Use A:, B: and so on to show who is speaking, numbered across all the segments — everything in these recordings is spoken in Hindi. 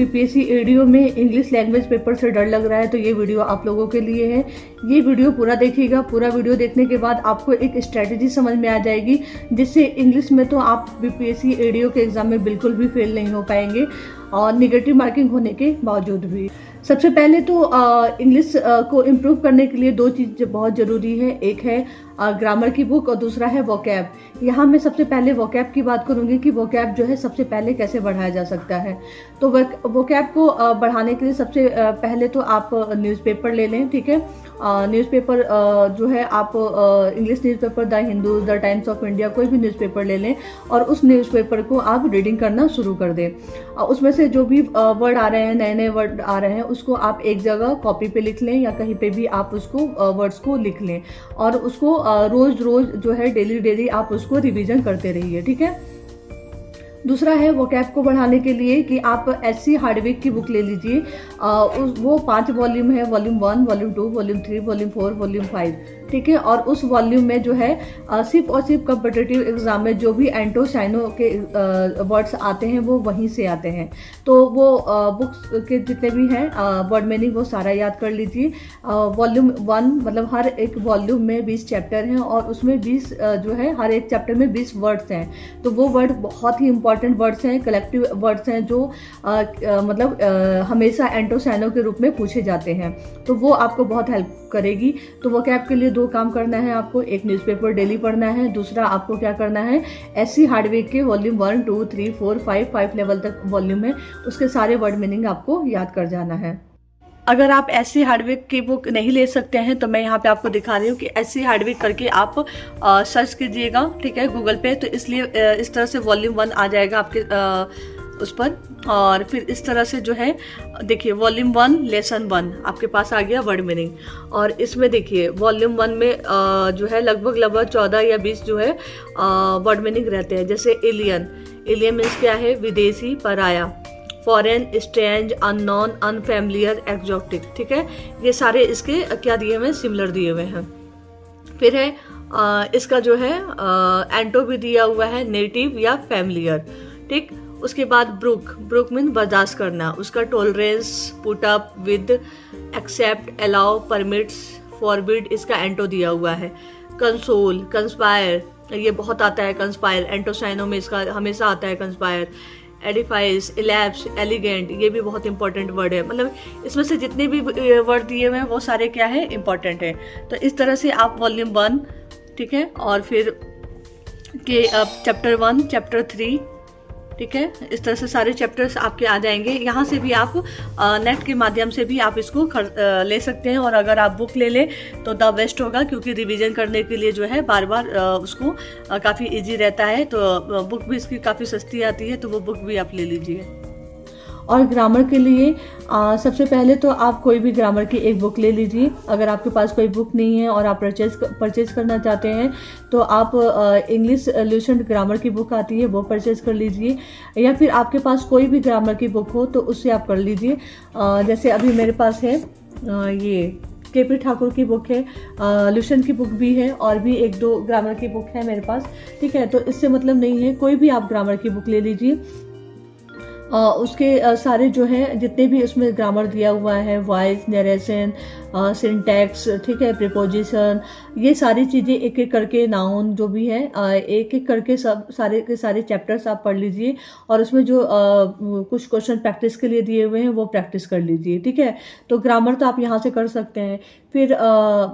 A: बीपीएससी एडीओ में इंग्लिश लैंग्वेज पेपर से डर लग रहा है तो ये वीडियो आप लोगों के लिए है। ये वीडियो पूरा देखिएगा। पूरा वीडियो देखने के बाद आपको एक स्ट्रेटजी समझ में आ जाएगी जिससे इंग्लिश में तो आप बीपीएससी एडीओ के एग्जाम में बिल्कुल भी फेल नहीं हो पाएंगे और निगेटिव मार्किंग होने के बावजूद भी। सबसे पहले तो इंग्लिश को इम्प्रूव करने के लिए दो चीज़ बहुत ज़रूरी है। एक है ग्रामर की बुक और दूसरा है वोकैब। यहाँ मैं सबसे पहले वोकैब की बात करूँगी कि वोकैब जो है सबसे पहले कैसे बढ़ाया जा सकता है। तो वोकैब को बढ़ाने के लिए सबसे पहले तो आप न्यूज़पेपर ले लें, ठीक है। न्यूज़पेपर जो है आप English newspaper the Hindu, the times of India, कोई भी न्यूज़पेपर ले लें और उस न्यूज़पेपर को आप रीडिंग करना शुरू कर दें। उसमें से जो भी वर्ड आ रहे हैं, नए नए वर्ड आ रहे हैं, उसको आप एक जगह कॉपी पे लिख लें या कहीं पे भी आप उसको वर्ड्स को लिख लें और उसको रोज रोज जो है डेली आप उसको रिवीजन करते रहिए, ठीक है। दूसरा है वोकैब को बढ़ाने के लिए कि आप एससी हार्डविक की बुक ले लीजिए। वो 5 वॉल्यूम है, volume 1, volume 2, volume 3, volume 4, volume 5, ठीक है। और उस वॉल्यूम में जो है सिर्फ और सिर्फ कॉम्पिटिटिव एग्जाम में जो भी एंटो साइनो के वर्ड्स आते हैं वो वहीं से आते हैं। तो वो बुक्स के जितने भी हैं वर्ड मीनिंग वो सारा याद कर लीजिए। वॉल्यूम 1 मतलब हर एक वॉल्यूम में 20 चैप्टर हैं और उसमें 20 जो है हर एक चैप्टर में 20 वर्ड्स हैं। तो वो वर्ड बहुत ही इंपॉर्टेंट वर्ड्स हैं, कलेक्टिव वर्ड्स हैं जो मतलब हमेशा एंटो साइनो के रूप में पूछे जाते हैं। तो वो आपको बहुत हेल्प करेगी। तो वोकैब के लिए 2 काम करना है आपको। एक न्यूज़पेपर डेली पढ़ना है, दूसरा आपको क्या करना है, एससी हार्डविक के वॉल्यूम 1, 2, 3, 4, 5 लेवल तक वॉल्यूम है, उसके सारे वर्ड मीनिंग आपको याद कर जाना है। अगर आप एससी हार्डविक की बुक नहीं ले सकते हैं तो मैं यहाँ पे आपको दिखा रही हूँ कि एससी हार्डविक करके आप सर्च कीजिएगा, ठीक है, गूगल पे। तो इसलिए इस तरह से वॉल्यूम 1 आ जाएगा आपके उस पर। और फिर इस तरह से जो है देखिए वॉल्यूम 1 लेसन 1 आपके पास आ गया वर्ड मीनिंग। और इसमें देखिए वॉल्यूम 1 में जो है लगभग 14 या 20 जो है वर्ड मीनिंग रहते हैं। जैसे एलियन, एलियन मीन्स क्या है, विदेशी, पराया, foreign, strange, unknown, unfamiliar, exotic, ठीक है। ये सारे इसके क्या दिए हुए हैं, सिमिलर दिए हुए हैं। फिर है इसका जो है एंटो भी दिया हुआ है, नेटिव या फैमिलियर, ठीक। उसके बाद ब्रूक मीन बर्दाश्त करना, उसका tolerance, put up with, accept, allow, permits, forbid, इसका एंटो दिया हुआ है। कंसोल, कंस्पायर, ये बहुत आता है कंस्पायर, एंटोसाइनो में इसका हमेशा आता है कंस्पायर। एडिफाइस, इलैप्स, एलिगेंट, ये भी बहुत इंपॉर्टेंट वर्ड है। मतलब इसमें से जितने भी वर्ड दिए हुए हैं वो सारे क्या है, इंपॉर्टेंट है। तो इस तरह से आप वॉल्यूम 1, ठीक है, और फिर के चैप्टर 1, चैप्टर 3, ठीक है, इस तरह से सारे चैप्टर्स आपके आ जाएंगे। यहाँ से भी आप नेट के माध्यम से भी आप इसको ले सकते हैं। और अगर आप बुक ले लें तो द बेस्ट होगा, क्योंकि रिवीजन करने के लिए जो है बार बार उसको काफ़ी इजी रहता है। तो बुक भी इसकी काफ़ी सस्ती आती है, तो वो बुक भी आप ले लीजिए। और ग्रामर के लिए सबसे पहले तो आप कोई भी ग्रामर की एक बुक ले लीजिए। अगर आपके पास कोई बुक नहीं है और आप परचेज करना चाहते हैं तो आप इंग्लिश ल्यूसेंट ग्रामर की बुक आती है वो परचेज कर लीजिए, या फिर आपके पास कोई भी ग्रामर की बुक हो तो उससे आप कर लीजिए। जैसे अभी मेरे पास है ये केपी ठाकुर की बुक है, ल्यूसेंट की बुक भी है और भी 1-2 ग्रामर की बुक है मेरे पास, ठीक है। तो इससे मतलब नहीं है, कोई भी आप ग्रामर की बुक ले लीजिए। उसके सारे जो है जितने भी उसमें ग्रामर दिया हुआ है, वॉइस, नरेशन, सिंटैक्स, ठीक है, प्रीपोजिशन, ये सारी चीज़ें एक एक करके, नाउन जो भी है एक एक करके सब सारे के सारे चैप्टर्स आप पढ़ लीजिए और उसमें जो कुछ क्वेश्चन प्रैक्टिस के लिए दिए हुए हैं वो प्रैक्टिस कर लीजिए, ठीक है। तो ग्रामर तो आप यहाँ से कर सकते हैं। फिर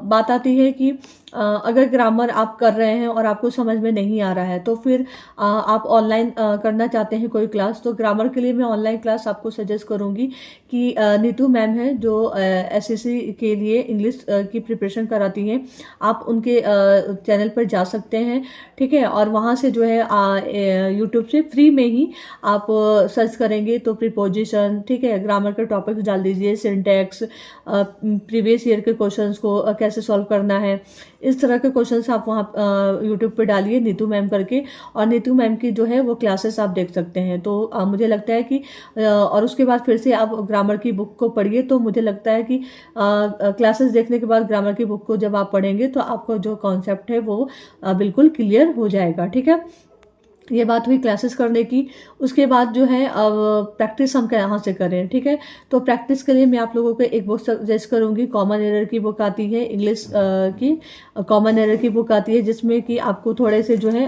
A: बात आती है कि अगर ग्रामर आप कर रहे हैं और आपको समझ में नहीं आ रहा है तो फिर आप ऑनलाइन करना चाहते हैं कोई क्लास, तो ग्रामर के लिए मैं ऑनलाइन क्लास आपको सजेस्ट करूंगी कि नीतू मैम है जो एसएससी के लिए इंग्लिश की प्रिपरेशन कराती हैं। आप उनके चैनल पर जा सकते हैं, ठीक है। और वहाँ से जो है यूट्यूब से फ्री में ही आप सर्च करेंगे तो प्रीपोजिशन, ठीक है, ग्रामर के टॉपिक्स डाल दीजिए, सिंटैक्स, प्रीवियस ईयर के क्वेश्चंस को कैसे सॉल्व करना है, इस तरह के क्वेश्चंस आप वहाँ यूट्यूब पे डालिए नीतू मैम करके, और नीतू मैम की जो है वो क्लासेस आप देख सकते हैं। तो मुझे लगता है कि और उसके बाद फिर से आप ग्रामर की बुक को पढ़िए। तो मुझे लगता है कि क्लासेस देखने के बाद ग्रामर की बुक को जब आप पढ़ेंगे तो आपको जो कॉन्सेप्ट है वो बिल्कुल क्लियर हो जाएगा, ठीक है। ये बात हुई क्लासेस करने की। उसके बाद जो है अब प्रैक्टिस हम कहाँ से करें, ठीक है। तो प्रैक्टिस के लिए मैं आप लोगों को एक बुक सजेस्ट करूँगी, कॉमन एरर की बुक आती है इंग्लिश की, कॉमन एरर की बुक आती है, जिसमें कि आपको थोड़े से जो है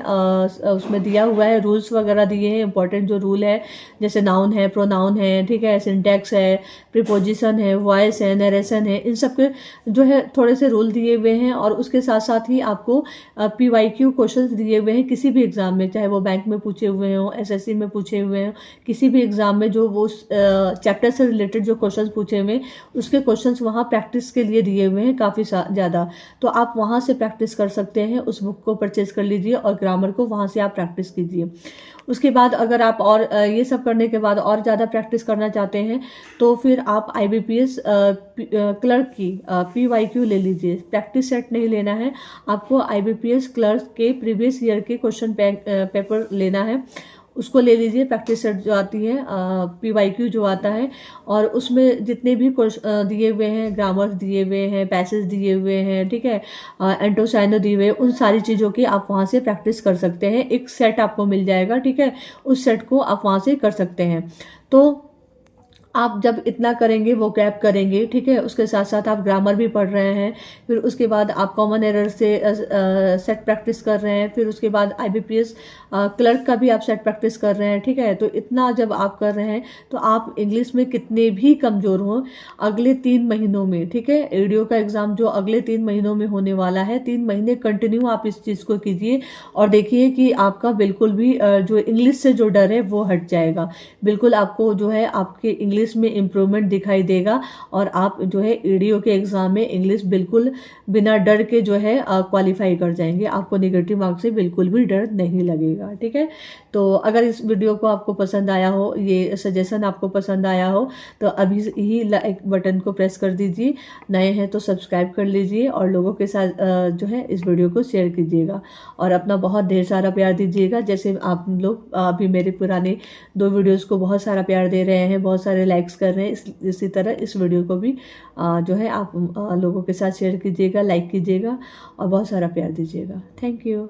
A: उसमें दिया हुआ है, रूल्स वगैरह दिए हैं, इंपॉर्टेंट जो रूल है, जैसे नाउन है, प्रोनाउन है, ठीक है, सिंटैक्स है, प्रीपोजिशन है, वॉइस है, नरेशन है, इन सब के जो है थोड़े से रूल दिए हुए हैं। और उसके साथ साथ ही आपको PYQ क्वेश्चंस दिए हुए हैं किसी भी एग्जाम में, चाहे वो बैंक में पूछे हुए हों, SSC में पूछे हुए हों, किसी भी एग्जाम में जो वो चैप्टर से रिलेटेड जो क्वेश्चंस पूछे हुए हैं, उसके क्वेश्चंस वहाँ प्रैक्टिस के लिए दिए हुए हैं काफ़ी ज़्यादा। तो आप वहाँ से प्रैक्टिस कर सकते हैं, उस बुक को परचेज कर लीजिए और ग्रामर को वहाँ से आप प्रैक्टिस कीजिए। उसके बाद अगर आप और ये सब करने के बाद और ज़्यादा प्रैक्टिस करना चाहते हैं तो फिर आप IBPS क्लर्क की PYQ ले लीजिए। प्रैक्टिस सेट नहीं लेना है, आपको IBPS क्लर्क के प्रीवियस ईयर के क्वेश्चन पेपर लेना है, उसको ले लीजिए। प्रैक्टिस सेट जो आती है PYQ जो आता है, और उसमें जितने भी दिए हुए हैं, ग्रामर्स दिए हुए हैं, पैसेज दिए हुए हैं, ठीक है, एंटोसाइनो दिए हुए हैं, उन सारी चीज़ों की आप वहाँ से प्रैक्टिस कर सकते हैं। एक सेट आपको मिल जाएगा, ठीक है, उस सेट को आप वहाँ से कर सकते हैं। तो आप जब इतना करेंगे, वो कैप करेंगे, ठीक है, उसके साथ साथ आप ग्रामर भी पढ़ रहे हैं, फिर उसके बाद आप कॉमन एरर से सेट प्रैक्टिस कर रहे हैं, फिर उसके बाद IBPS क्लर्क का भी आप सेट प्रैक्टिस कर रहे हैं, ठीक है। तो इतना जब आप कर रहे हैं तो आप इंग्लिश में कितने भी कमज़ोर हों, अगले 3 महीनों में, ठीक है, एडीओ का एग्ज़ाम जो अगले 3 महीनों में होने वाला है, 3 महीने कंटिन्यू आप इस चीज़ को कीजिए और देखिए कि आपका बिल्कुल भी जो इंग्लिश से जो डर है वो हट जाएगा। बिल्कुल आपको जो है आपके इंग्लिश में इम्प्रूवमेंट दिखाई देगा और आप जो है एडीओ के एग्जाम में इंग्लिश बिल्कुल बिना डर के जो है क्वालिफाई कर जाएंगे। आपको नेगेटिव मार्क से बिल्कुल भी डर नहीं लगेगा, ठीक है। तो अगर इस वीडियो को आपको पसंद आया हो, ये सजेशन आपको पसंद आया हो, तो अभी ही लाइक बटन को प्रेस कर दीजिए, नए हैं तो सब्सक्राइब कर लीजिए और लोगों के साथ जो है इस वीडियो को शेयर कीजिएगा और अपना बहुत ढेर सारा प्यार दीजिएगा। जैसे आप लोग अभी मेरे पुराने 2 वीडियोज़ को बहुत सारा प्यार दे रहे हैं, बहुत सारे लाइक्स कर रहे हैं, इसी तरह इस वीडियो को भी जो है आप लोगों के साथ शेयर कीजिएगा, लाइक कीजिएगा और बहुत सारा प्यार दीजिएगा। Thank you.